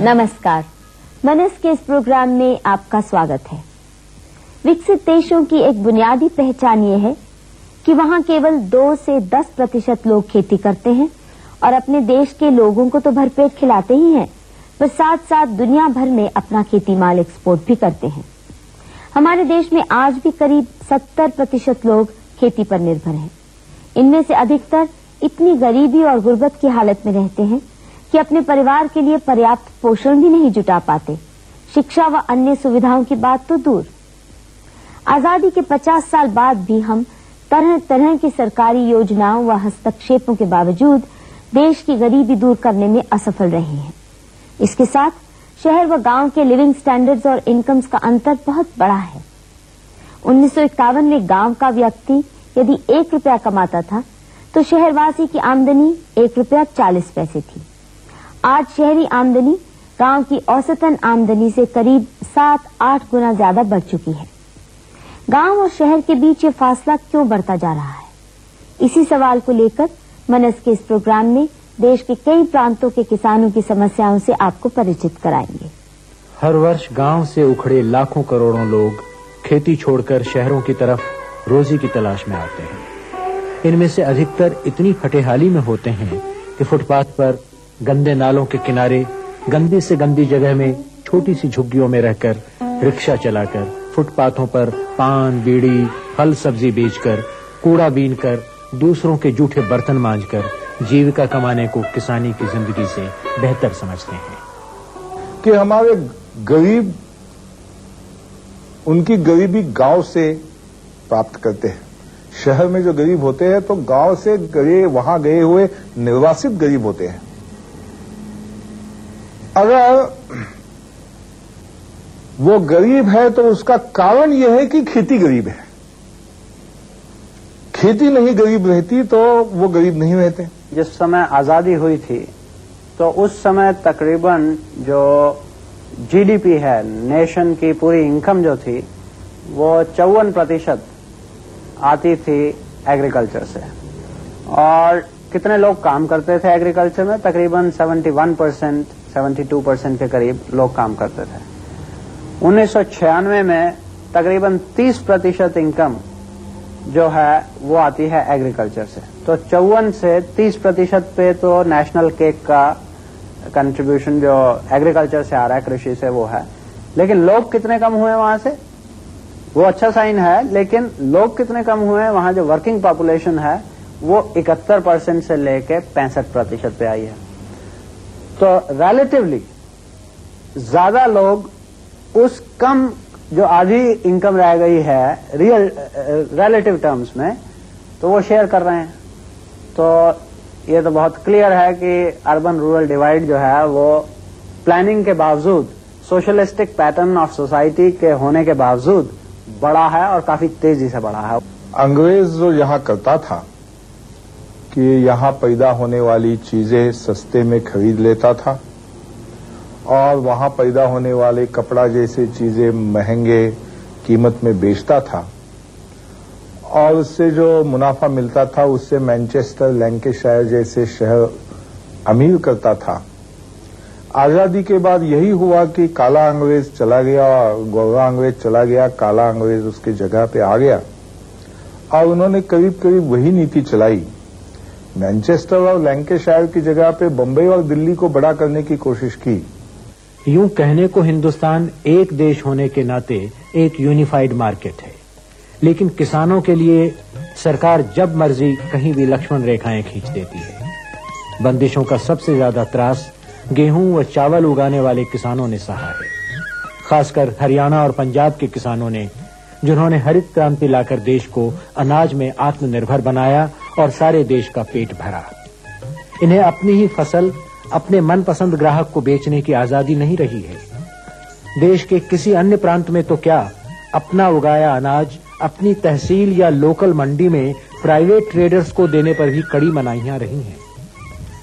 नमस्कार, मनस के इस प्रोग्राम में आपका स्वागत है। विकसित देशों की एक बुनियादी पहचान ये है कि वहां केवल 2 से 10% लोग खेती करते हैं और अपने देश के लोगों को तो भरपेट खिलाते ही हैं, पर साथ साथ दुनिया भर में अपना खेती माल एक्सपोर्ट भी करते हैं। हमारे देश में आज भी करीब 70% लोग खेती पर निर्भर हैं। इनमें से अधिकतर इतनी गरीबी और गुर्बत की हालत में रहते हैं कि अपने परिवार के लिए पर्याप्त पोषण भी नहीं जुटा पाते। शिक्षा व अन्य सुविधाओं की बात तो दूर। आजादी के 50 साल बाद भी हम तरह तरह की सरकारी योजनाओं व हस्तक्षेपों के बावजूद देश की गरीबी दूर करने में असफल रहे हैं। इसके साथ शहर व गांव के लिविंग स्टैंडर्ड्स और इनकम्स का अंतर बहुत बड़ा है। 1951 में गांव का व्यक्ति यदि 1 रुपया कमाता था तो शहरवासी की आमदनी 1 रुपया 40 पैसे थी। आज शहरी आमदनी गांव की औसतन आमदनी से करीब 7-8 गुना ज्यादा बढ़ चुकी है। गांव और शहर के बीच ये फासला क्यों बढ़ता जा रहा है? इसी सवाल को लेकर मनस के इस प्रोग्राम में देश के कई प्रांतों के किसानों की समस्याओं से आपको परिचित कराएंगे। हर वर्ष गांव से उखड़े लाखों करोड़ों लोग खेती छोड़कर शहरों की तरफ रोजी की तलाश में आते हैं। इनमें से अधिकतर इतनी फटेहाली में होते हैं कि फुटपाथ पर, गंदे नालों के किनारे, गंदी से गंदी जगह में छोटी सी झुग्गियों में रहकर रिक्शा चलाकर, फुटपाथों पर पान, बीड़ी, फल सब्जी बेचकर, कूड़ा बीनकर, दूसरों के जूठे बर्तन मांजकर जीविका कमाने को किसानी की जिंदगी से बेहतर समझते हैं। कि हमारे गरीब उनकी गरीबी गांव से प्राप्त करते हैं। शहर में जो गरीब होते हैं तो गांव से वहां गए हुए निर्वासित गरीब होते हैं। अगर वो गरीब है तो उसका कारण यह है कि खेती गरीब है। खेती नहीं गरीब रहती तो वो गरीब नहीं रहते। जिस समय आजादी हुई थी तो उस समय तकरीबन जो जीडीपी है, नेशन की पूरी इनकम जो थी, वो 54% आती थी एग्रीकल्चर से। और कितने लोग काम करते थे एग्रीकल्चर में? तकरीबन 71%, 72% के करीब लोग काम करते थे। 1996 में तकरीबन 30% इनकम जो है वो आती है एग्रीकल्चर से। तो 54 से 30% पे तो नेशनल केक का कंट्रीब्यूशन जो एग्रीकल्चर से आ रहा है, कृषि से, वो है। लेकिन लोग कितने कम हुए वहां से? वो अच्छा साइन है, लेकिन लोग कितने कम हुए? वहां जो वर्किंग पॉपुलेशन है वो 71% से लेके 65% पे आई है। तो रिलेटिवली ज्यादा लोग उस कम जो आधी इनकम रह गई है रिलेटिव टर्म्स में, तो वो शेयर कर रहे हैं। तो ये तो बहुत क्लियर है कि अर्बन रूरल डिवाइड जो है वो प्लानिंग के बावजूद, सोशलिस्टिक पैटर्न ऑफ सोसाइटी के होने के बावजूद बढ़ा है और काफी तेजी से बढ़ा है। अंग्रेज जो यहाँ करता था कि यहाँ पैदा होने वाली चीजें सस्ते में खरीद लेता था और वहां पैदा होने वाले कपड़ा जैसे चीजें महंगे कीमत में बेचता था और उससे जो मुनाफा मिलता था उससे मैनचेस्टर, लैंकेशायर जैसे शहर अमीर करता था। आजादी के बाद यही हुआ कि काला अंग्रेज चला गया और गोरा अंग्रेज चला गया, काला अंग्रेज उसकी जगह पे आ गया और उन्होंने करीब करीब वही नीति चलाई। मैनचेस्टर और लैंकेशायर की जगह पे बंबई और दिल्ली को बड़ा करने की कोशिश की। यूं कहने को हिंदुस्तान एक देश होने के नाते एक यूनिफाइड मार्केट है, लेकिन किसानों के लिए सरकार जब मर्जी कहीं भी लक्ष्मण रेखाएं खींच देती है। बंदिशों का सबसे ज्यादा त्रास गेहूं व चावल उगाने वाले किसानों ने सहा है, खासकर हरियाणा और पंजाब के किसानों ने, जिन्होंने हरित क्रांति लाकर देश को अनाज में आत्मनिर्भर बनाया और सारे देश का पेट भरा। इन्हें अपनी ही फसल अपने मनपसंद ग्राहक को बेचने की आजादी नहीं रही है। देश के किसी अन्य प्रांत में तो क्या, अपना उगाया अनाज अपनी तहसील या लोकल मंडी में प्राइवेट ट्रेडर्स को देने पर भी कड़ी मनाहियां रही हैं।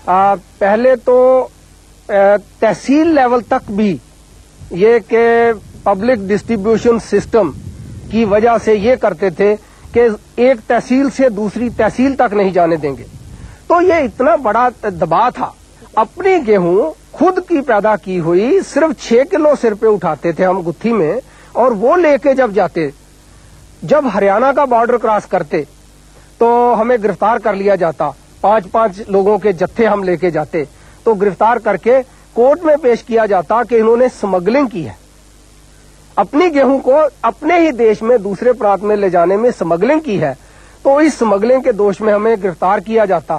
पहले तो तहसील लेवल तक भी ये के पब्लिक डिस्ट्रीब्यूशन सिस्टम की वजह से ये करते थे कि एक तहसील से दूसरी तहसील तक नहीं जाने देंगे। तो ये इतना बड़ा दबाव था अपनी गेहूं खुद की पैदा की हुई सिर्फ 6 किलो सिर पे उठाते थे हम गुत्थी में, और वो लेके जब जाते, जब हरियाणा का बॉर्डर क्रॉस करते तो हमें गिरफ्तार कर लिया जाता। 5-5 लोगों के जत्थे हम लेके जाते, तो गिरफ्तार करके कोर्ट में पेश किया जाता कि इन्होंने स्मगलिंग की है, अपनी गेहूं को अपने ही देश में दूसरे प्रांत में ले जाने में स्मगलिंग की है। तो इस स्मगलिंग के दोष में हमें गिरफ्तार किया जाता,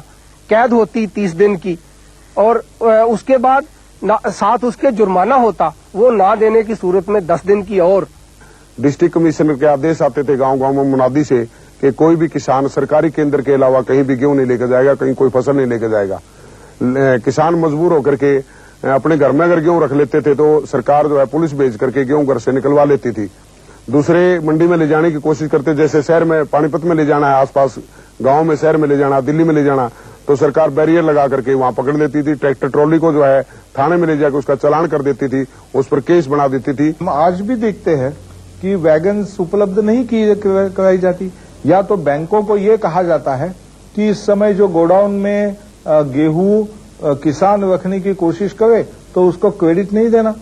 कैद होती 30 दिन की, और उसके बाद साथ उसके जुर्माना होता, वो ना देने की सूरत में 10 दिन की। और डिस्ट्रिक्ट कमिश्नर के आदेश आते थे गांव-गांव में मुनादी से कि कोई भी किसान सरकारी केंद्र के अलावा कहीं भी गेहूं नहीं लेकर जाएगा, कहीं कोई फसल नहीं लेकर जाएगा। किसान मजबूर होकर के अपने घर में अगर गेहूं रख लेते थे तो सरकार जो है पुलिस भेज करके गेहूं घर से निकलवा लेती थी। दूसरे मंडी में ले जाने की कोशिश करते, जैसे शहर में पानीपत में ले जाना है, आसपास गांव में शहर में ले जाना, दिल्ली में ले जाना, तो सरकार बैरियर लगा करके वहां पकड़ लेती थी। ट्रैक्टर ट्रॉली को जो है थाने में ले जाकर उसका चालान कर देती थी, उस पर केस बना देती थी। हम आज भी देखते हैं कि वैगन्स उपलब्ध नहीं कराई जाती, या तो बैंकों को ये कहा जाता है कि इस समय जो गोडाउन में गेहूं किसान रखने की कोशिश करे तो उसको क्रेडिट नहीं देना।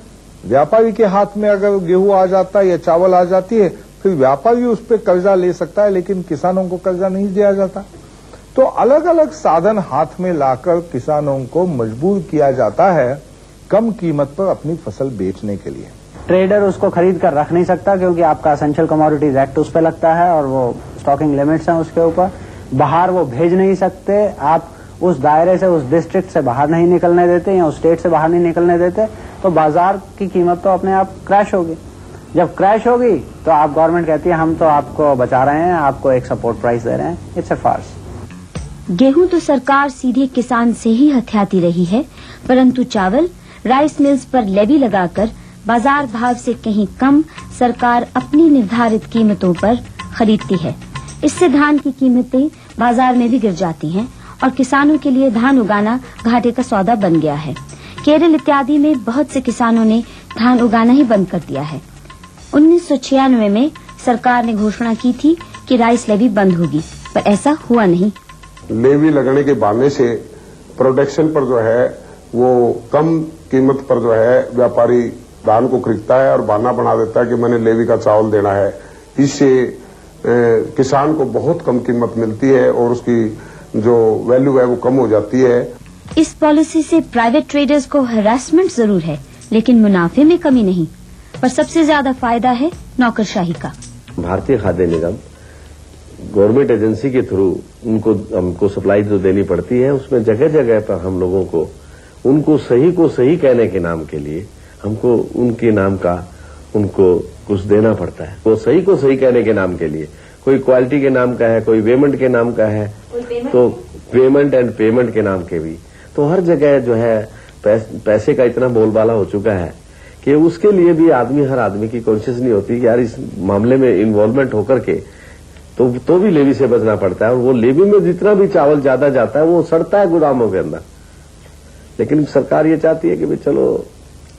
व्यापारी के हाथ में अगर गेहूं आ जाता है या चावल आ जाती है, फिर व्यापारी उस पर कर्जा ले सकता है, लेकिन किसानों को कर्जा नहीं दिया जाता। तो अलग अलग साधन हाथ में लाकर किसानों को मजबूर किया जाता है कम कीमत पर अपनी फसल बेचने के लिए। ट्रेडर उसको खरीद कर रख नहीं सकता क्योंकि आपका एसेंशियल कमोडिटीज एक्ट उस पर लगता है और वो स्टॉकिंग लिमिट्स हैं उसके ऊपर। बाहर वो भेज नहीं सकते, आप उस दायरे से, उस डिस्ट्रिक्ट से बाहर नहीं निकलने देते या उस स्टेट से बाहर नहीं निकलने देते, तो बाजार की कीमत तो अपने आप क्रैश होगी। जब क्रैश होगी तो आप गवर्नमेंट कहती है हम तो आपको बचा रहे हैं, आपको एक सपोर्ट प्राइस दे रहे हैं। It's a farce. गेहूं तो सरकार सीधे किसान से ही हथियाती रही है, परंतु चावल राइस मिल्स पर लेवी लगाकर बाजार भाव से कहीं कम सरकार अपनी निर्धारित कीमतों पर खरीदती है। इससे धान की कीमतें बाजार में भी गिर जाती हैं और किसानों के लिए धान उगाना घाटे का सौदा बन गया है। केरल इत्यादि में बहुत से किसानों ने धान उगाना ही बंद कर दिया है। 1996 में सरकार ने घोषणा की थी कि राइस लेवी बंद होगी, पर ऐसा हुआ नहीं। लेवी लगने के बहाने से प्रोडक्शन पर जो है वो कम कीमत पर जो है व्यापारी धान को खरीदता है और बहाना बना देता है कि मैंने लेवी का चावल देना है। इससे किसान को बहुत कम कीमत मिलती है और उसकी जो वैल्यू है वो कम हो जाती है। इस पॉलिसी से प्राइवेट ट्रेडर्स को हरासमेंट जरूर है, लेकिन मुनाफे में कमी नहीं, पर सबसे ज्यादा फायदा है नौकरशाही का। भारतीय खाद्य निगम गवर्नमेंट एजेंसी के थ्रू हमको सप्लाई जो देनी पड़ती है, उसमें जगह जगह पर हम लोगों को उनको सही को सही कहने के नाम के लिए हमको उनके नाम का उनको कुछ देना पड़ता है। वो सही को सही कहने के नाम के लिए कोई क्वालिटी के नाम का है, कोई पेमेंट के नाम का है, तो पेमेंट एंड पेमेंट के नाम के भी। तो हर जगह जो है पैसे का इतना बोलबाला हो चुका है कि उसके लिए भी हर आदमी की कोशिश नहीं होती कि यार इस मामले में इन्वॉल्वमेंट होकर के तो भी लेवी से बचना पड़ता है। और वो लेवी में जितना भी चावल ज्यादा जाता है वो सड़ता है गोदामों के अंदर। लेकिन सरकार ये चाहती है कि भाई चलो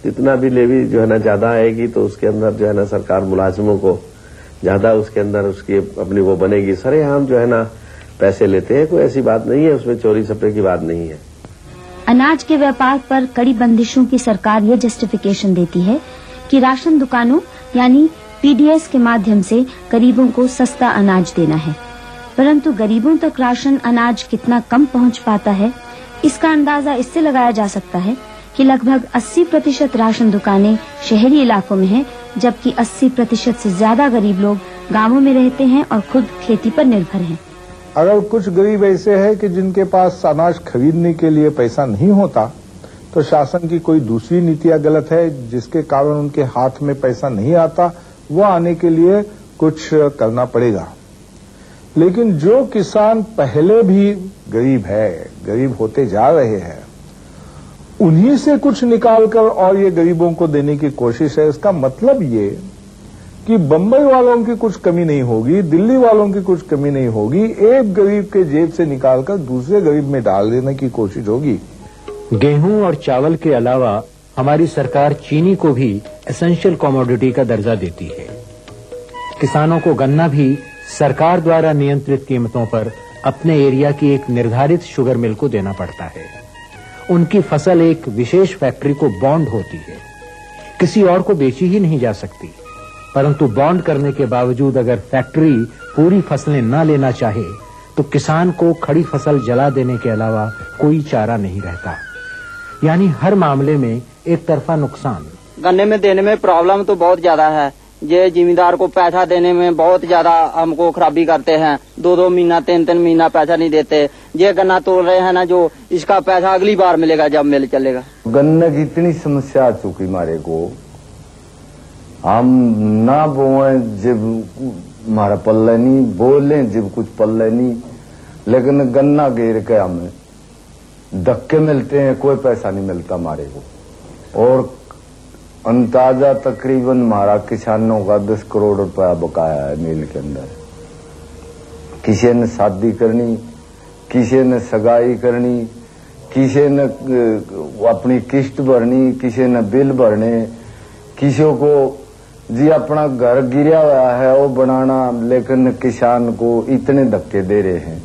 जितना भी लेवी जो है ना ज्यादा आएगी तो उसके अंदर जो है ना सरकार मुलाजिमों को ज्यादा उसके अंदर उसकी अपनी वो बनेगी। सरेआम जो है ना पैसे लेते हैं, कोई ऐसी बात नहीं है, उसमें चोरी छपे की बात नहीं है। अनाज के व्यापार पर कड़ी बंदिशों की सरकार ये जस्टिफिकेशन देती है कि राशन दुकानों यानी पीडीएस के माध्यम से गरीबों को सस्ता अनाज देना है, परंतु गरीबों तक राशन अनाज कितना कम पहुंच पाता है, इसका अंदाजा इससे लगाया जा सकता है कि लगभग 80% राशन दुकानें शहरी इलाकों में हैं, जबकि 80% से ज्यादा गरीब लोग गांवों में रहते हैं और खुद खेती पर निर्भर हैं। अगर कुछ गरीब ऐसे हैं कि जिनके पास अनाज खरीदने के लिए पैसा नहीं होता, तो शासन की कोई दूसरी नीतियां गलत है जिसके कारण उनके हाथ में पैसा नहीं आता, वो आने के लिए कुछ करना पड़ेगा। लेकिन जो किसान पहले भी गरीब है, गरीब होते जा रहे हैं, उन्हीं से कुछ निकालकर और ये गरीबों को देने की कोशिश है। इसका मतलब ये कि बंबई वालों की कुछ कमी नहीं होगी, दिल्ली वालों की कुछ कमी नहीं होगी, एक गरीब के जेब से निकालकर दूसरे गरीब में डाल देने की कोशिश होगी। गेहूं और चावल के अलावा हमारी सरकार चीनी को भी एसेंशियल कमोडिटी का दर्जा देती है। किसानों को गन्ना भी सरकार द्वारा नियंत्रित कीमतों पर अपने एरिया की एक निर्धारित शुगर मिल को देना पड़ता है। उनकी फसल एक विशेष फैक्ट्री को बॉन्ड होती है, किसी और को बेची ही नहीं जा सकती। परंतु बॉन्ड करने के बावजूद अगर फैक्ट्री पूरी फसलें न लेना चाहे तो किसान को खड़ी फसल जला देने के अलावा कोई चारा नहीं रहता। यानी हर मामले में एक तरफा नुकसान। गन्ने में देने में प्रॉब्लम तो बहुत ज्यादा है। ये जिम्मेदार को पैसा देने में बहुत ज्यादा हमको खराबी करते हैं। 2-2 महीना 3-3 महीना पैसा नहीं देते। ये गन्ना तोड़ रहे हैं ना, जो इसका पैसा अगली बार मिलेगा जब मिल चलेगा। गन्ने की इतनी समस्या आ चुकी मारे को, हम ना बोए जब हमारा पल्ले नहीं, बोले जब कुछ पल्ले नहीं, लेकिन गन्ना गिर के हमें धक्के मिलते हैं, कोई पैसा नहीं मिलता हमारे को। और अंदाजा तकरीबन हमारा किसानों का 10 करोड़ रुपया बकाया है मिल के अंदर। किसी ने शादी करनी, किसी ने सगाई करनी, किसी ने अपनी किस्त भरनी, किसी ने बिल भरने, किसी को जी अपना घर गिरा हुआ है वो बनाना, लेकिन किसान को इतने धक्के दे रहे हैं,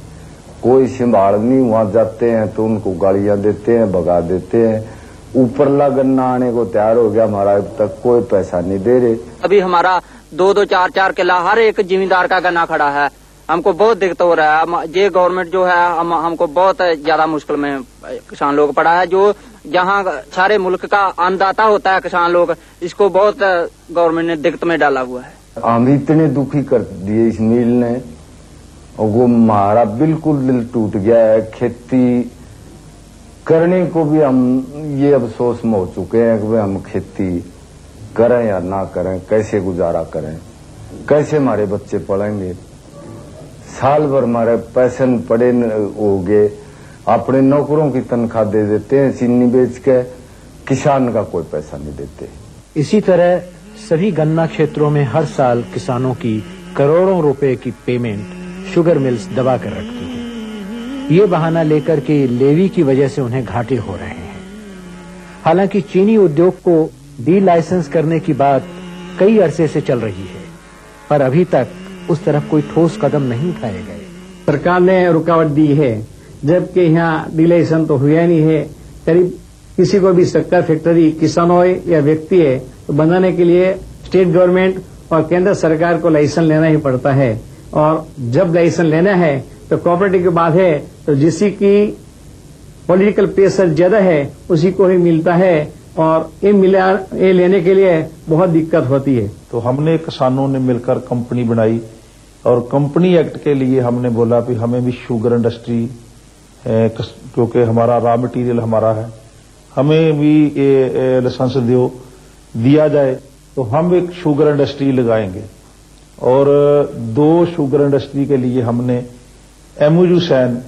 कोई संभाल नहीं। वहां जाते हैं तो उनको गालियां देते हैं, भगा देते हैं। ऊपरला गन्ना आने को तैयार हो गया, हमारा अब तक कोई पैसा नहीं दे रहे। अभी हमारा 2-2, 4-4 किला हर एक जिम्मेदार का गन्ना खड़ा है। हमको बहुत दिक्कत हो रहा है। ये गवर्नमेंट जो है हमको बहुत ज्यादा मुश्किल में किसान लोग पड़ा है। जो जहाँ सारे मुल्क का अन्नदाता होता है किसान लोग, इसको बहुत गवर्नमेंट ने दिक्कत में डाला हुआ है। हम इतने दुखी कर दिए इस मिल ने, और वो हमारा बिल्कुल दिल टूट गया है। खेती करने को भी हम ये अफसोस में हो चुके हैं कि हम खेती करें या ना करें, कैसे गुजारा करें, कैसे हमारे बच्चे पढ़ेंगे। साल भर हमारे पैसे पड़े हो गए, अपने नौकरों की तनख्वाह दे देते हैं चीनी बेच के, किसान का कोई पैसा नहीं देते। इसी तरह सभी गन्ना क्षेत्रों में हर साल किसानों की करोड़ों रुपए की पेमेंट शुगर मिल्स दबा कर रखती है। ये बहाना लेकर के लेवी की वजह से उन्हें घाटे हो रहे हैं। हालांकि चीनी उद्योग को डी लाइसेंस करने की बात कई अरसे से चल रही है, पर अभी तक उस तरफ कोई ठोस कदम नहीं उठाए गए। सरकार ने रुकावट दी है, जबकि यहाँ डी लाइसेंस तो हुआ नहीं है। करीब किसी को भी शक्कर फैक्ट्री किसान हो या व्यक्ति है तो बनाने के लिए स्टेट गवर्नमेंट और केंद्र सरकार को लाइसेंस लेना ही पड़ता है। और जब लाइसेंस लेना है तो कोऑपरेटिव की बात है तो जिसी की पॉलिटिकल प्रेशर ज्यादा है उसी को ही मिलता है, और ये लेने के लिए बहुत दिक्कत होती है। तो हमने किसानों ने मिलकर कंपनी बनाई, और कंपनी एक्ट के लिए हमने बोला कि हमें भी शुगर इंडस्ट्री, क्योंकि हमारा रॉ मटेरियल हमारा है, हमें भी ये लाइसेंस दिया जाए तो हम एक शुगर इंडस्ट्री लगाएंगे। और 2 शुगर इंडस्ट्री के लिए हमने MOU sign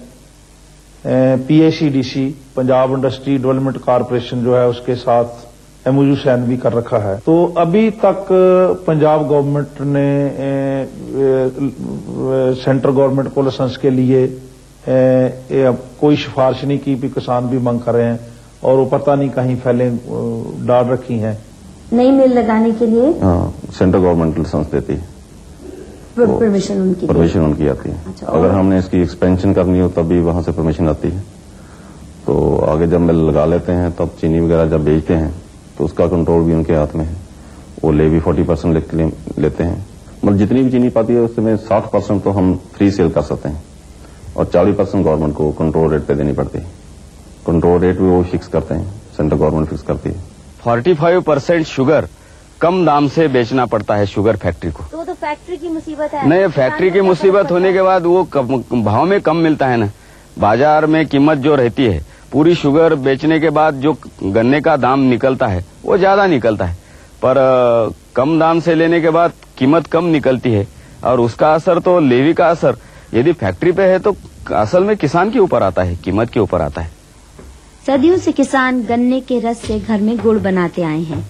PICDC Punjab Industry Development Corporation जो है उसके साथ एमओयू साइन भी कर रखा है। तो अभी तक पंजाब गवर्नमेंट ने सेंट्रल गवर्नमेंट को लाइसेंस के लिए कोई सिफारिश नहीं की। भी किसान भी मांग कर रहे हैं और वो पता नहीं कहीं फैले डाल रखी हैं। नई मिल लगाने के लिए सेंट्रल गवर्नमेंट लाइसेंस देती है, परमिशन उनकी आती है। अच्छा, अगर हमने इसकी एक्सपेंशन करनी हो तब भी वहां से परमिशन आती है। तो आगे जब मिल लगा लेते हैं तब चीनी वगैरह जब बेचते हैं तो उसका कंट्रोल भी उनके हाथ में है। वो लेवी 40% लेते हैं। मतलब जितनी भी चीनी पाती है उसमें 60% तो हम फ्री सेल कर सकते हैं, और 40% गवर्नमेंट को कंट्रोल रेट पे देनी पड़ती है। कंट्रोल रेट भी वो फिक्स करते हैं, सेंट्रल गवर्नमेंट फिक्स करती है। 45% शुगर कम दाम से बेचना पड़ता है शुगर फैक्ट्री को। तो फैक्ट्री की मुसीबत है। नहीं, फैक्ट्री की मुसीबत होने के बाद वो भाव में कम मिलता है ना। बाजार में कीमत जो रहती है, पूरी शुगर बेचने के बाद जो गन्ने का दाम निकलता है वो ज्यादा निकलता है, पर कम दाम से लेने के बाद कीमत कम निकलती है। और उसका असर तो लेवी का असर यदि फैक्ट्री पे है तो असल में किसान के ऊपर आता है, कीमत के ऊपर आता है। सदियों से किसान गन्ने के रस से घर में गुड़ बनाते आए हैं,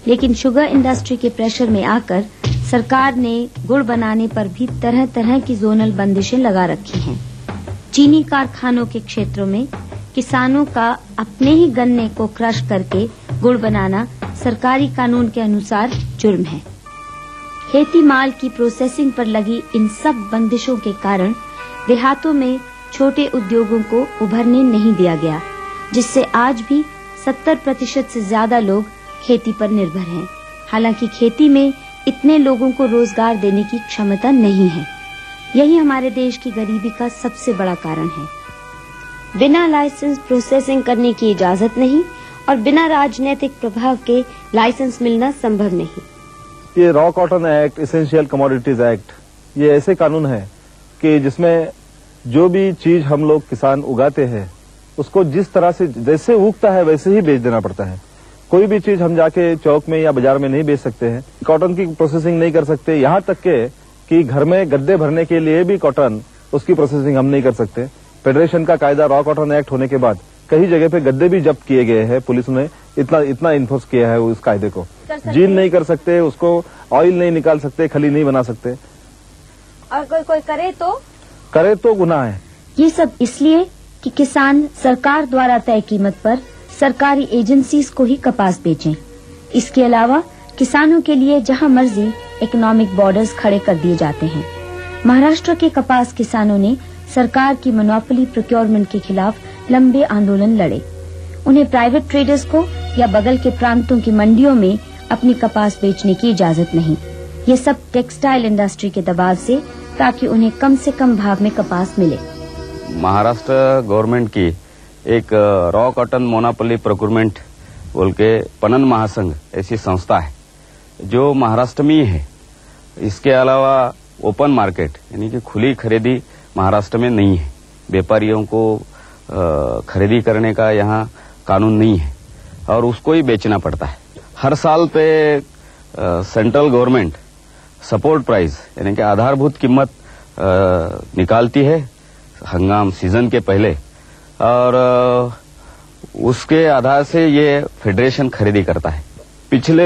लेकिन शुगर इंडस्ट्री के प्रेशर में आकर सरकार ने गुड़ बनाने पर भी तरह तरह की जोनल बंदिशें लगा रखी हैं। चीनी कारखानों के क्षेत्रों में किसानों का अपने ही गन्ने को क्रश करके गुड़ बनाना सरकारी कानून के अनुसार जुर्म है। खेती माल की प्रोसेसिंग पर लगी इन सब बंदिशों के कारण देहातों में छोटे उद्योगों को उभरने नहीं दिया गया, जिससे आज भी 70% से ज्यादा लोग खेती पर निर्भर हैं। हालांकि खेती में इतने लोगों को रोजगार देने की क्षमता नहीं है। यही हमारे देश की गरीबी का सबसे बड़ा कारण है। बिना लाइसेंस प्रोसेसिंग करने की इजाजत नहीं और बिना राजनीतिक प्रभाव के लाइसेंस मिलना संभव नहीं। ये raw cotton act, essential commodities act, ये ऐसे कानून है कि जिसमें जो भी चीज हम लोग किसान उगाते हैं उसको जिस तरह से जैसे उगता है वैसे ही बेच देना पड़ता है। कोई भी चीज हम जाके चौक में या बाजार में नहीं बेच सकते हैं। कॉटन की प्रोसेसिंग नहीं कर सकते, यहाँ तक के कि घर में गद्दे भरने के लिए भी कॉटन, उसकी प्रोसेसिंग हम नहीं कर सकते। फेडरेशन का कायदा रॉ कॉटन एक्ट होने के बाद कई जगह पे गद्दे भी जब्त किए गए हैं। पुलिस ने इतना इन्फोर्स किया है उस कायदे को। जीन नहीं कर सकते, उसको ऑयल नहीं निकाल सकते, खली नहीं बना सकते। और कोई करे तो गुनाह है। ये सब इसलिए कि किसान सरकार द्वारा तय कीमत पर सरकारी एजेंसीज को ही कपास बेचें। इसके अलावा किसानों के लिए जहां मर्जी इकोनॉमिक बॉर्डर्स खड़े कर दिए जाते हैं। महाराष्ट्र के कपास किसानों ने सरकार की मोनोपोली प्रोक्योरमेंट के खिलाफ लंबे आंदोलन लड़े। उन्हें प्राइवेट ट्रेडर्स को या बगल के प्रांतों की मंडियों में अपनी कपास बेचने की इजाजत नहीं। ये सब टेक्सटाइल इंडस्ट्री के दबाव से, ताकि उन्हें कम से कम भाव में कपास मिले। महाराष्ट्र गवर्नमेंट की एक रॉ कॉटन मोनोपोली प्रोक्योरमेंट बोल के पणन महासंघ ऐसी संस्था है जो महाराष्ट्र में ही है। इसके अलावा ओपन मार्केट यानी कि खुली खरीदी महाराष्ट्र में नहीं है। व्यापारियों को खरीदी करने का यहाँ कानून नहीं है और उसको ही बेचना पड़ता है। हर साल पे सेंट्रल गवर्नमेंट सपोर्ट प्राइस यानी कि आधारभूत कीमत निकालती है हंगाम सीजन के पहले, और उसके आधार से ये फेडरेशन खरीदी करता है। पिछले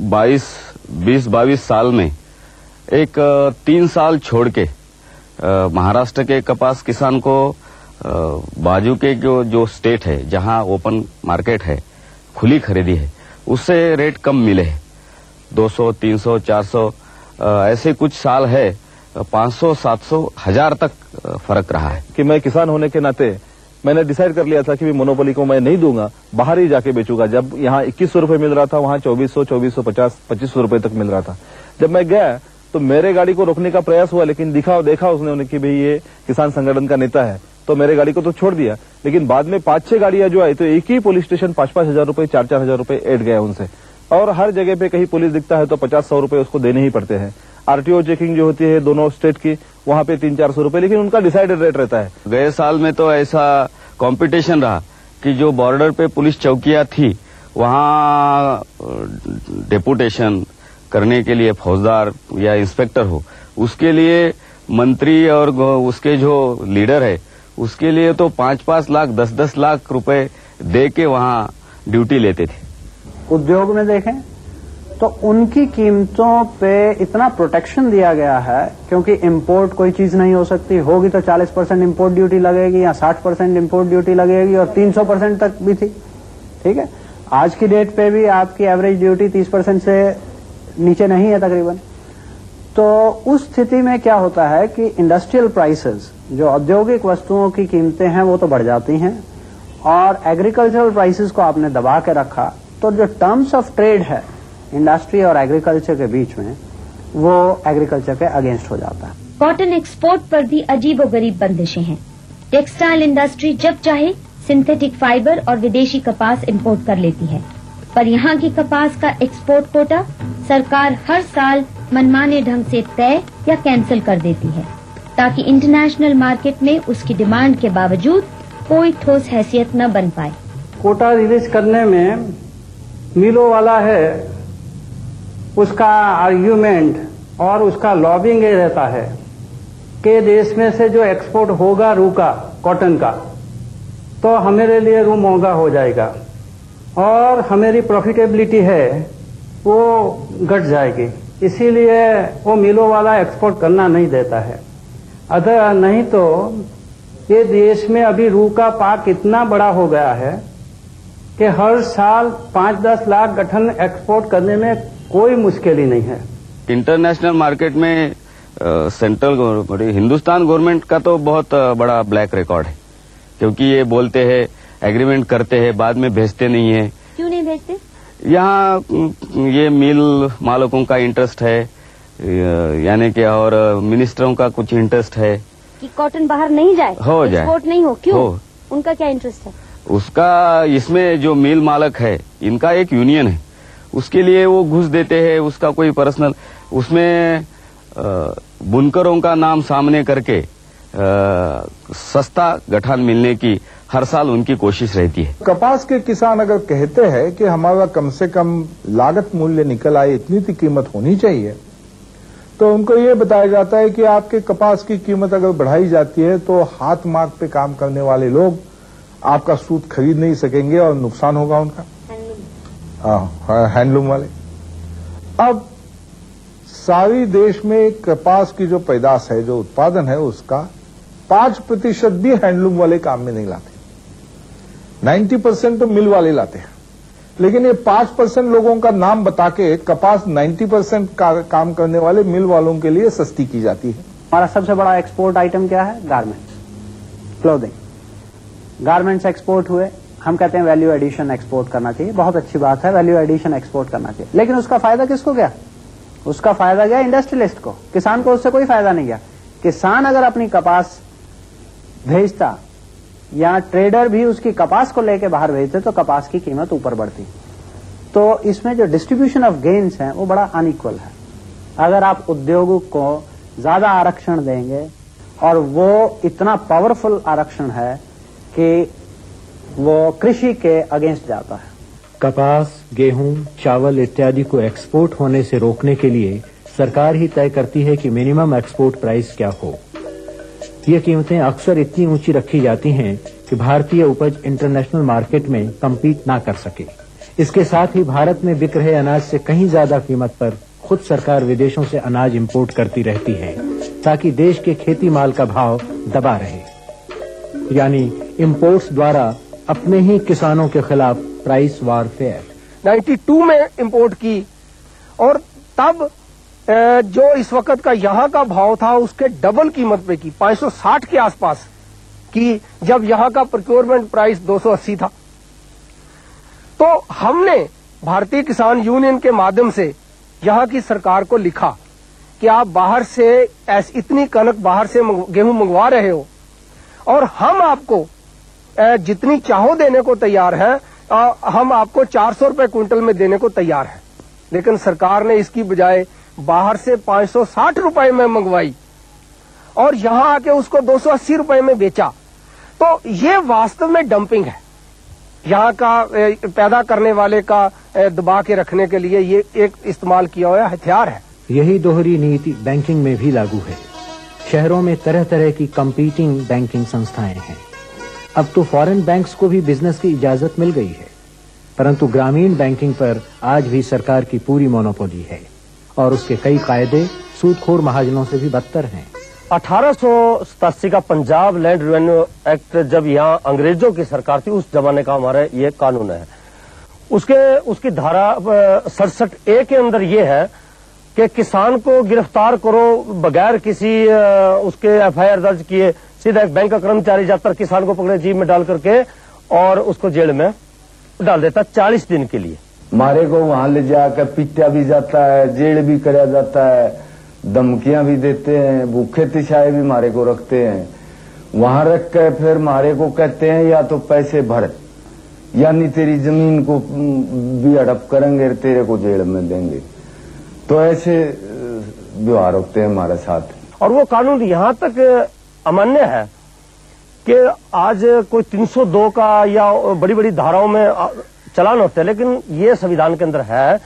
20-22 साल में एक 3 साल छोड़ के महाराष्ट्र के कपास किसान को बाजू के जो स्टेट है जहां ओपन मार्केट है, खुली खरीदी है, उससे रेट कम मिले हैं। 200, 300, 400 ऐसे कुछ साल है 500, 700, 1000 तक फर्क रहा है। कि मैं किसान होने के नाते मैंने डिसाइड कर लिया था कि मोनोपोली को मैं नहीं दूंगा, बाहर ही जाके बेचूंगा। जब यहाँ 2100 रुपए मिल रहा था, वहाँ 2400, 2450, 2500 रुपए तक मिल रहा था। जब मैं गया तो मेरे गाड़ी को रोकने का प्रयास हुआ, लेकिन देखा उसने कि भाई ये किसान संगठन का नेता है, तो मेरे गाड़ी को तो छोड़ दिया। लेकिन बाद में 5-6 गाड़ियां जो आई तो एक ही पुलिस स्टेशन 5-5 हजार रुपए, 4-4 हजार रुपए ऐड गया उनसे। और हर जगह पे कहीं पुलिस दिखता है तो 50-100 रुपए उसको देने ही पड़ते हैं। आरटीओ चेकिंग जो होती है दोनों स्टेट की, वहां पे 300-400 रुपए, लेकिन उनका डिसाइडेड रेट रहता है। गए साल में तो ऐसा कंपटीशन रहा कि जो बॉर्डर पे पुलिस चौकियां थी वहां डेपुटेशन करने के लिए फौजदार या इंस्पेक्टर हो, उसके लिए मंत्री और उसके जो लीडर है उसके लिए तो 5-5 लाख 10-10 लाख रुपए दे के वहां ड्यूटी लेते थे। उद्योग में देखें तो उनकी कीमतों पे इतना प्रोटेक्शन दिया गया है, क्योंकि इंपोर्ट कोई चीज नहीं हो सकती, होगी तो 40% इंपोर्ट ड्यूटी लगेगी या 60% इंपोर्ट ड्यूटी लगेगी, और 300% तक भी थी। ठीक है, आज की डेट पे भी आपकी एवरेज ड्यूटी 30% से नीचे नहीं है तकरीबन। तो उस स्थिति में क्या होता है कि इंडस्ट्रियल प्राइसेस, जो औद्योगिक वस्तुओं की कीमतें हैं, वो तो बढ़ जाती हैं, और एग्रीकल्चरल प्राइसेस को आपने दबा के रखा, तो जो टर्म्स ऑफ ट्रेड है इंडस्ट्री और एग्रीकल्चर के बीच में, वो एग्रीकल्चर के अगेंस्ट हो जाता है। कॉटन एक्सपोर्ट पर भी अजीबोगरीब बंदिशें हैं। टेक्सटाइल इंडस्ट्री जब चाहे सिंथेटिक फाइबर और विदेशी कपास इंपोर्ट कर लेती है, पर यहाँ की कपास का एक्सपोर्ट कोटा सरकार हर साल मनमाने ढंग से तय या कैंसिल कर देती है, ताकि इंटरनेशनल मार्केट में उसकी डिमांड के बावजूद कोई ठोस हैसियत न बन पाए। कोटा रिलीज करने में मिलों वाला है, उसका आर्ग्यूमेंट और उसका लॉबिंग ये रहता है कि देश में से जो एक्सपोर्ट होगा रू का, कॉटन का, तो हमारे लिए रू महंगा हो जाएगा और हमारी प्रॉफिटेबिलिटी है वो घट जाएगी, इसीलिए वो मिलों वाला एक्सपोर्ट करना नहीं देता है। अगर नहीं तो ये देश में अभी रू का पाक इतना बड़ा हो गया है कि हर साल 5-10 लाख गठन एक्सपोर्ट करने में कोई मुश्किल ही नहीं है। इंटरनेशनल मार्केट में सेंट्रल गवर्नमेंट, हिंदुस्तान गवर्नमेंट का तो बहुत बड़ा ब्लैक रिकॉर्ड है, क्योंकि ये बोलते हैं एग्रीमेंट करते हैं, बाद में भेजते नहीं है। क्यों नहीं भेजते? यहाँ ये मिल मालिकों का इंटरेस्ट है, यानी कि और मिनिस्टरों का कुछ इंटरेस्ट है कि कॉटन बाहर नहीं जाए, हो जाए, एक्सपोर्ट नहीं हो। क्यों? उनका क्या इंटरेस्ट है? उसका इसमें जो मिल मालक है, इनका एक यूनियन है, उसके लिए वो घुस देते हैं। उसका कोई पर्सनल, उसमें बुनकरों का नाम सामने करके सस्ता गठान मिलने की हर साल उनकी कोशिश रहती है। कपास के किसान अगर कहते हैं कि हमारा कम से कम लागत मूल्य निकल आए, इतनी सी कीमत होनी चाहिए, तो उनको ये बताया जाता है कि आपके कपास की कीमत अगर बढ़ाई जाती है तो हाथ माग पे काम करने वाले लोग आपका सूत खरीद नहीं सकेंगे और नुकसान होगा उनका, हैंडलूम वाले। अब सारी देश में कपास की जो पैदाश है, जो उत्पादन है, उसका 5% भी हैंडलूम वाले काम में नहीं लाते। 90% तो मिल वाले लाते हैं, लेकिन ये 5% लोगों का नाम बता के कपास 90% काम करने वाले मिल वालों के लिए सस्ती की जाती है। हमारा सबसे बड़ा एक्सपोर्ट आइटम क्या है? Garments, clothing. गारमेंट्स एक्सपोर्ट हुए, हम कहते हैं वैल्यू एडिशन एक्सपोर्ट करना चाहिए, बहुत अच्छी बात है, वैल्यू एडिशन एक्सपोर्ट करना चाहिए। लेकिन उसका फायदा किसको गया? उसका फायदा गया इंडस्ट्रियलिस्ट को, किसान को उससे कोई फायदा नहीं गया। किसान अगर अपनी कपास भेजता या ट्रेडर भी उसकी कपास को लेकर बाहर भेजते तो कपास की कीमत ऊपर बढ़ती। तो इसमें जो डिस्ट्रीब्यूशन ऑफ गेन्स है वो बड़ा अनइक्वल है। अगर आप उद्योगों को ज्यादा आरक्षण देंगे, और वो इतना पावरफुल आरक्षण है कि वो कृषि के अगेंस्ट जाता है। कपास, गेहूं, चावल इत्यादि को एक्सपोर्ट होने से रोकने के लिए सरकार ही तय करती है कि मिनिमम एक्सपोर्ट प्राइस क्या हो। ये कीमतें अक्सर इतनी ऊंची रखी जाती हैं कि भारतीय उपज इंटरनेशनल मार्केट में कम्पीट ना कर सके। इसके साथ ही भारत में बिक रहे अनाज से कहीं ज्यादा कीमत पर खुद सरकार विदेशों से अनाज इंपोर्ट करती रहती है, ताकि देश के खेती माल का भाव दबा रहे। यानी इंपोर्ट्स द्वारा अपने ही किसानों के खिलाफ प्राइस वारफेयर 92 में इंपोर्ट की, और तब जो इस वक्त का यहाँ का भाव था उसके डबल कीमत पे की, 560 के आसपास की, जब यहाँ का प्रोक्योरमेंट प्राइस 280 था। तो हमने भारतीय किसान यूनियन के माध्यम से यहाँ की सरकार को लिखा कि आप बाहर से इतनी कनक बाहर से गेहूं मंगवा रहे हो, और हम आपको जितनी चाहो देने को तैयार है, हम आपको 400 रुपए क्विंटल में देने को तैयार है। लेकिन सरकार ने इसकी बजाय बाहर से 560 रुपए में मंगवाई और यहां आके उसको 280 रुपए में बेचा। तो ये वास्तव में डंपिंग है। यहाँ का पैदा करने वाले का दबा के रखने के लिए ये एक इस्तेमाल किया हुआ हथियार है। यही दोहरी नीति बैंकिंग में भी लागू है। शहरों में तरह तरह की कंपीटिंग बैंकिंग संस्थाएं हैं। अब तो फॉरेन बैंक्स को भी बिजनेस की इजाजत मिल गई है, परंतु ग्रामीण बैंकिंग पर आज भी सरकार की पूरी मोनोपोली है और उसके कई कायदे सूदखोर महाजनों से भी बदतर हैं। 1887 का पंजाब लैंड रेवेन्यू एक्ट जब यहाँ अंग्रेजों की सरकार थी, उस जमाने का हमारा ये कानून है। उसकी धारा 67A के अंदर ये है कि किसान को गिरफ्तार करो बगैर किसी उसके FIR दर्ज किए, सीधा एक बैंक का कर्मचारी जाकर किसान को पकड़े, जीप में डाल करके और उसको जेल में डाल देता 40 दिन के लिए। मारे को वहां ले जाकर पीटा भी जाता है, जेल भी कराया जाता है, धमकियां भी देते हैं, भूखे तिशाए भी मारे को रखते हैं। वहां रख कर फिर मारे को कहते हैं या तो पैसे भर, यानी तेरी जमीन को भी हड़प करेंगे, तेरे को जेल में देंगे। तो ऐसे व्यवहार होते हैं हमारे साथ। और वो कानून यहाँ तक अमान्य है कि आज कोई 302 का या बड़ी बड़ी धाराओं में चलान होते हैं, लेकिन ये संविधान के अंदर है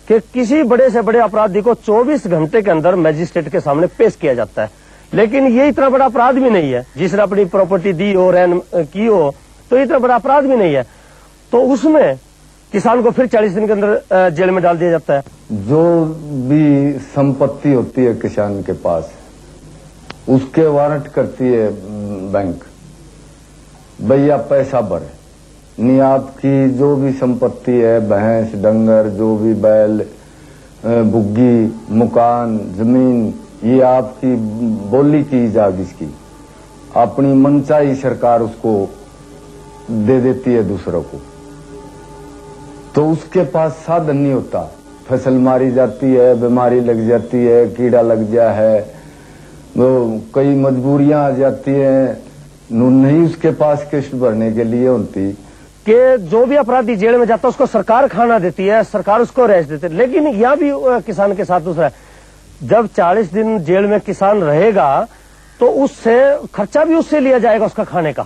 कि किसी बड़े से बड़े अपराधी को 24 घंटे के अंदर मजिस्ट्रेट के सामने पेश किया जाता है। लेकिन ये इतना बड़ा अपराध भी नहीं है, जिसने अपनी प्रॉपर्टी दी हो, रैन की हो, तो इतना बड़ा अपराध भी नहीं है। तो उसमें किसान को फिर 40 दिन के अंदर जेल में डाल दिया जाता है। जो भी संपत्ति होती है किसान के पास, उसके वारंट करती है बैंक, भैया पैसा भरे, नहीं आपकी जो भी संपत्ति है, भैंस डंगर, जो भी बैल, बुग्गी, मकान, जमीन, ये आपकी बोली की जाग, इसकी अपनी मनचाही सरकार उसको दे देती है दूसरों को, तो उसके पास साधन नहीं होता। फसल मारी जाती है, बीमारी लग जाती है, कीड़ा लग गया है, तो कई मजबूरियां आ जाती हैं, नहीं उसके पास किस्त भरने के लिए होती कि जो भी अपराधी जेल में जाता है उसको सरकार खाना देती है, सरकार उसको रेस्ट देती है। लेकिन यहाँ भी किसान के साथ दूसरा है, जब 40 दिन जेल में किसान रहेगा तो उससे खर्चा भी उससे लिया जाएगा उसका खाने का।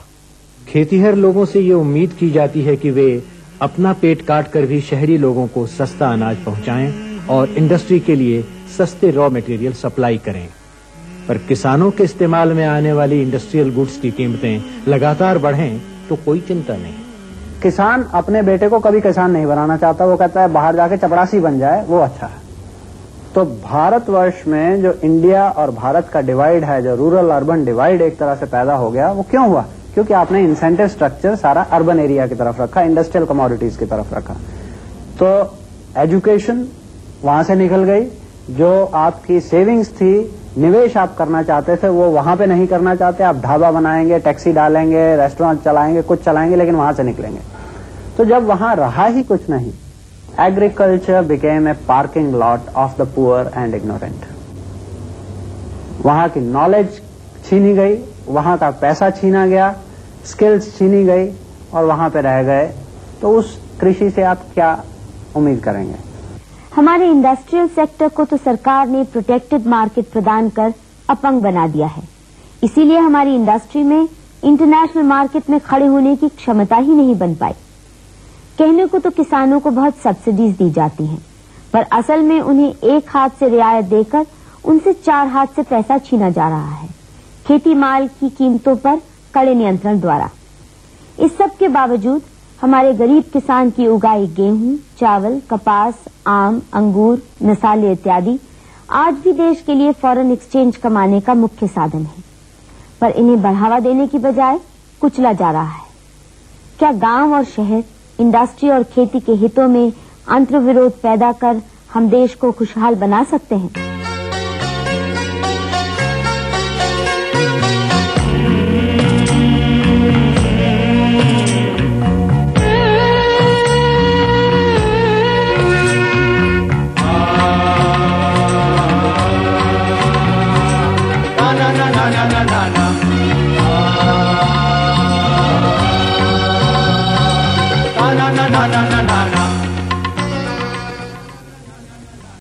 खेतीहर लोगों से ये उम्मीद की जाती है कि वे अपना पेट काट कर भी शहरी लोगों को सस्ता अनाज पहुंचाएं और इंडस्ट्री के लिए सस्ते रॉ मटेरियल सप्लाई करें, पर किसानों के इस्तेमाल में आने वाली इंडस्ट्रियल गुड्स की कीमतें लगातार बढ़ें तो कोई चिंता नहीं। किसान अपने बेटे को कभी किसान नहीं बनाना चाहता, वो कहता है बाहर जाके चपरासी बन जाए वो अच्छा है। तो भारतवर्ष में जो इंडिया और भारत का डिवाइड है, जो रूरल अर्बन डिवाइड एक तरह से पैदा हो गया, वो क्यों हुआ? क्योंकि आपने इंसेंटिव स्ट्रक्चर सारा अर्बन एरिया की तरफ रखा, इंडस्ट्रियल कमोडिटीज की तरफ रखा। तो एजुकेशन वहां से निकल गई, जो आपकी सेविंग्स थी, निवेश आप करना चाहते थे, वो वहां पे नहीं करना चाहते। आप ढाबा बनाएंगे, टैक्सी डालेंगे, रेस्टोरेंट चलाएंगे, कुछ चलाएंगे, लेकिन वहां से निकलेंगे। तो जब वहां रहा ही कुछ नहीं, agriculture became a parking lot of the poor and ignorant. वहां की नॉलेज छीनी गई, वहां का पैसा छीना गया, स्किल्स छीनी गई और वहां पे रह गए। तो उस कृषि से आप क्या उम्मीद करेंगे? हमारे इंडस्ट्रियल सेक्टर को तो सरकार ने प्रोटेक्टेड मार्केट प्रदान कर अपंग बना दिया है। इसीलिए हमारी इंडस्ट्री में इंटरनेशनल मार्केट में खड़े होने की क्षमता ही नहीं बन पाई। कहने को तो किसानों को बहुत सब्सिडीज दी जाती हैं, पर असल में उन्हें एक हाथ से रियायत देकर उनसे 4 हाथ से पैसा छीना जा रहा है, खेती माल की कीमतों पर कड़े नियंत्रण द्वारा। इस सब के बावजूद हमारे गरीब किसान की उगाई गेहूं, चावल, कपास, आम, अंगूर, मसाले इत्यादि आज भी देश के लिए फॉरेन एक्सचेंज कमाने का मुख्य साधन है, पर इन्हें बढ़ावा देने की बजाय कुचला जा रहा है। क्या गांव और शहर, इंडस्ट्री और खेती के हितों में अंतर्विरोध पैदा कर हम देश को खुशहाल बना सकते हैं?